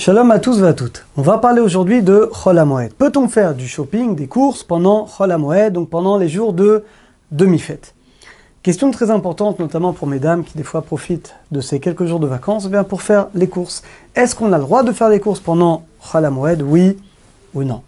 Shalom à tous et à toutes. On va parler aujourd'hui de Chol HaMoed. Peut-on faire du shopping, des courses pendant Chol HaMoed, donc pendant les jours de demi-fête? Question très importante, notamment pour mesdames qui des fois profitent de ces quelques jours de vacances, bien pour faire les courses. Est-ce qu'on a le droit de faire les courses pendant Chol HaMoed, oui ou non?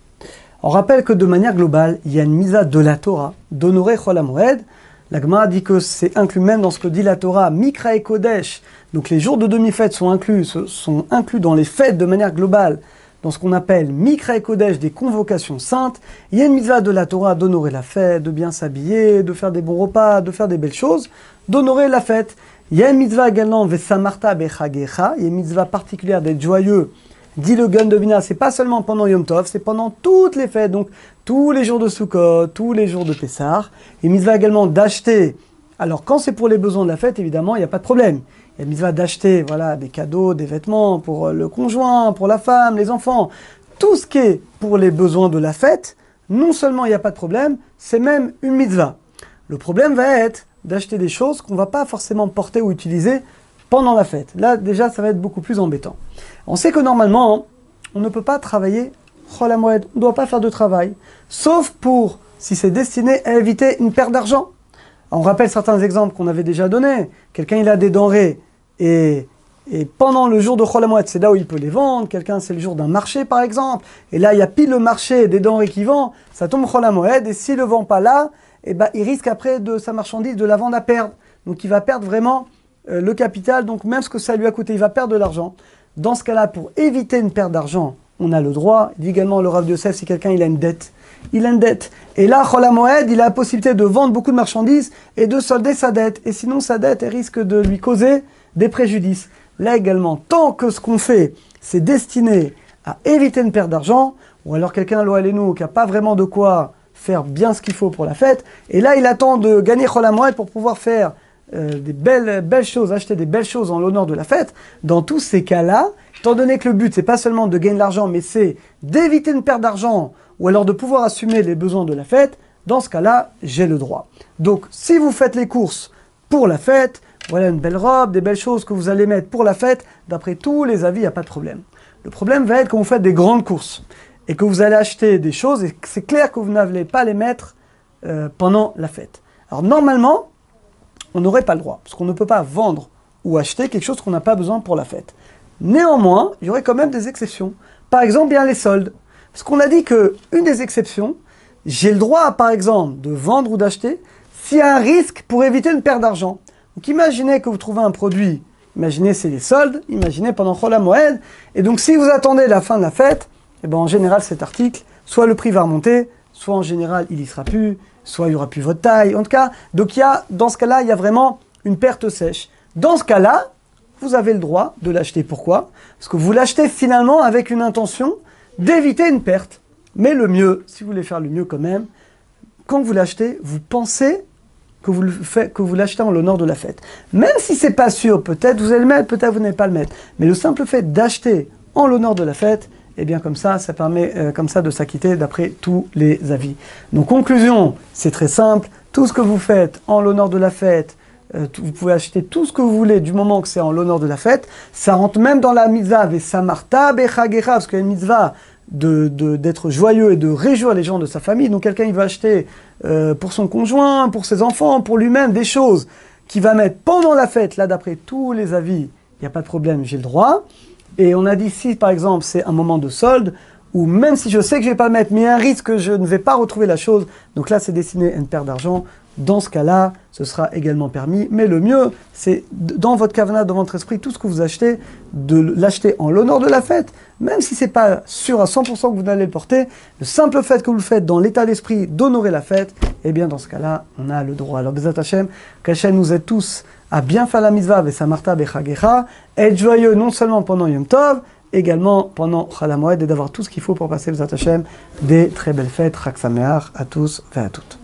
On rappelle que de manière globale, il y a une misa de la Torah d'honorer Chol HaMoed. La Gemara dit que c'est inclus même dans ce que dit la Torah, Mikra et Kodesh. Donc les jours de demi-fête sont inclus dans les fêtes de manière globale, dans ce qu'on appelle Mikra et Kodesh, des convocations saintes. Il y a une mitzvah de la Torah d'honorer la fête, de bien s'habiller, de faire des bons repas, de faire des belles choses, d'honorer la fête. Il y a une mitzvah également, Vesamarta bechagecha, il y a une mitzvah particulière d'être joyeux. Dit le Gaon de Vilna, c'est pas seulement pendant Yom Tov, c'est pendant toutes les fêtes, donc tous les jours de Sukkot, tous les jours de Pessah. Et mitzvah également d'acheter. Alors quand c'est pour les besoins de la fête, évidemment, il n'y a pas de problème. Il y a mitzvah d'acheter, voilà, des cadeaux, des vêtements pour le conjoint, pour la femme, les enfants. Tout ce qui est pour les besoins de la fête, non seulement il n'y a pas de problème, c'est même une mitzvah. Le problème va être d'acheter des choses qu'on ne va pas forcément porter ou utiliser pendant la fête. Là, déjà, ça va être beaucoup plus embêtant. On sait que normalement, on ne peut pas travailler Chol HaMoed, on ne doit pas faire de travail, sauf pour, si c'est destiné à éviter une perte d'argent. On rappelle certains exemples qu'on avait déjà donnés. Quelqu'un, il a des denrées, et pendant le jour de Chol HaMoed, c'est là où il peut les vendre. Quelqu'un, c'est le jour d'un marché, par exemple, et là, il y a pile le marché des denrées qui vend, ça tombe Chol HaMoed, et s'il ne le vend pas là, eh ben, il risque après de sa marchandise de la vendre à perdre. Donc, il va perdre vraiment le capital, donc même ce que ça lui a coûté, il va perdre de l'argent. Dans ce cas-là, pour éviter une perte d'argent, on a le droit. Il dit également le Rav de Yosef, si quelqu'un il a une dette, il a une dette. Et là, Chol HaMoed, il a la possibilité de vendre beaucoup de marchandises et de solder sa dette. Et sinon, sa dette elle risque de lui causer des préjudices. Là également, tant que ce qu'on fait, c'est destiné à éviter une perte d'argent, ou alors quelqu'un, nous qui n'a pas vraiment de quoi faire bien ce qu'il faut pour la fête, et là, il attend de gagner Chol HaMoed pour pouvoir faire des belles choses, acheter des belles choses en l'honneur de la fête. Dans tous ces cas-là, étant donné que le but, c'est pas seulement de gagner de l'argent, mais c'est d'éviter une perte d'argent, ou alors de pouvoir assumer les besoins de la fête, dans ce cas-là, j'ai le droit. Donc, si vous faites les courses pour la fête, voilà une belle robe, des belles choses que vous allez mettre pour la fête, d'après tous les avis, il n'y a pas de problème. Le problème va être quand vous faites des grandes courses, et que vous allez acheter des choses, et c'est clair que vous n'allez pas les mettre pendant la fête. Alors, normalement, on n'aurait pas le droit, parce qu'on ne peut pas vendre ou acheter quelque chose qu'on n'a pas besoin pour la fête. Néanmoins, il y aurait quand même des exceptions. Par exemple, bien les soldes. Parce qu'on a dit qu'une des exceptions, j'ai le droit, par exemple, de vendre ou d'acheter s'il y a un risque pour éviter une perte d'argent. Donc imaginez que vous trouvez un produit, imaginez c'est les soldes, imaginez pendant Chol HaMoed, et donc si vous attendez la fin de la fête, eh ben, en général cet article, soit le prix va remonter, soit en général il y sera plus, soit il n'y aura plus votre taille, en tout cas, donc dans ce cas-là, il y a vraiment une perte sèche. Dans ce cas-là, vous avez le droit de l'acheter. Pourquoi? Parce que vous l'achetez finalement avec une intention d'éviter une perte. Mais le mieux, si vous voulez faire le mieux quand même, quand vous l'achetez, vous pensez que vous l'achetez en l'honneur de la fête. Même si c'est pas sûr, peut-être vous allez le mettre, peut-être vous n'allez pas le mettre. Mais le simple fait d'acheter en l'honneur de la fête, et bien comme ça permet comme ça de s'acquitter d'après tous les avis. Donc conclusion, c'est très simple. Tout ce que vous faites en l'honneur de la fête, vous pouvez acheter tout ce que vous voulez du moment que c'est en l'honneur de la fête. Ça rentre même dans la mitzvah Vesamarta bechagecha, parce qu'il y a une mitzvah d'être joyeux et de réjouir les gens de sa famille. Donc quelqu'un il va acheter pour son conjoint, pour ses enfants, pour lui-même des choses qu'il va mettre pendant la fête. Là d'après tous les avis, il n'y a pas de problème, j'ai le droit. Et on a dit si par exemple c'est un moment de solde, ou même si je sais que je ne vais pas le mettre, mais il y a un risque que je ne vais pas retrouver la chose, donc là c'est destiné à une perte d'argent, dans ce cas-là, ce sera également permis. Mais le mieux, c'est dans votre kavanah, dans votre esprit, tout ce que vous achetez, de l'acheter en l'honneur de la fête, même si ce n'est pas sûr à 100% que vous allez le porter, le simple fait que vous le faites dans l'état d'esprit d'honorer la fête, eh bien dans ce cas-là, on a le droit. Alors Bezat Hashem, qu'Hashem nous aide tous à bien faire la mitzvah Vesamarta bechagecha, être joyeux non seulement pendant Yom Tov, également pendant Chol HaMoed, et d'avoir tout ce qu'il faut pour passer Bezat Hashem des très belles fêtes. Chag Sameach à tous et à toutes.